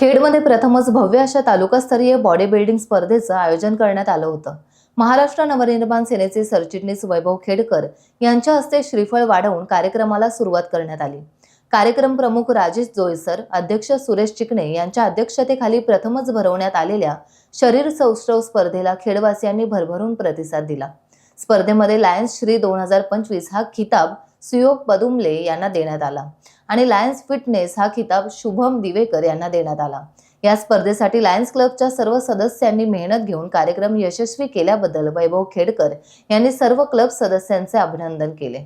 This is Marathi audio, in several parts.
खेडमध्ये प्रथमच भव्य अशा तालुकास्तरीय बॉडी बिल्डिंग स्पर्धेचं आयोजन करण्यात आलं होतं। महाराष्ट्र नवनिर्माण सेनेचे सरचिटणीस वैभव खेडकर यांच्या हस्ते श्रीफळ वाढवून कार्यक्रमाला सुरुवात करण्यात आली। कार्यक्रम प्रमुख राजेश जोईसर, अध्यक्ष सुरेश चिकणे यांच्या अध्यक्षतेखाली प्रथमच भरवण्यात आलेल्या शरीर सौष्ठव स्पर्धेला खेडवासियांनी भरभरून प्रतिसाद दिला। स्पर्धेमध्ये लायन्स श्री 2025 हा खिताब सुयोग पदुमले यांना देण्यात आला आणि लायन्स फिटनेस हा खिताब शुभम दिवेकर यांना देण्यात आला। या स्पर्धेसाठी लायन्स क्लबच्या सर्व सदस्यांनी मेहनत घेऊन कार्यक्रम यशस्वी केल्याबद्दल वैभव खेडकर यांनी सर्व क्लब सदस्यांचे अभिनंदन केले।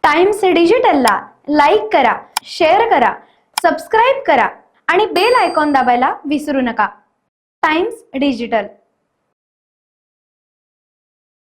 टाइम्स डिजिटलला लाईक करा, शेअर करा, सबस्क्राइब करा आणि बेल आयकॉन दाबायला विसरू नका। Times digital.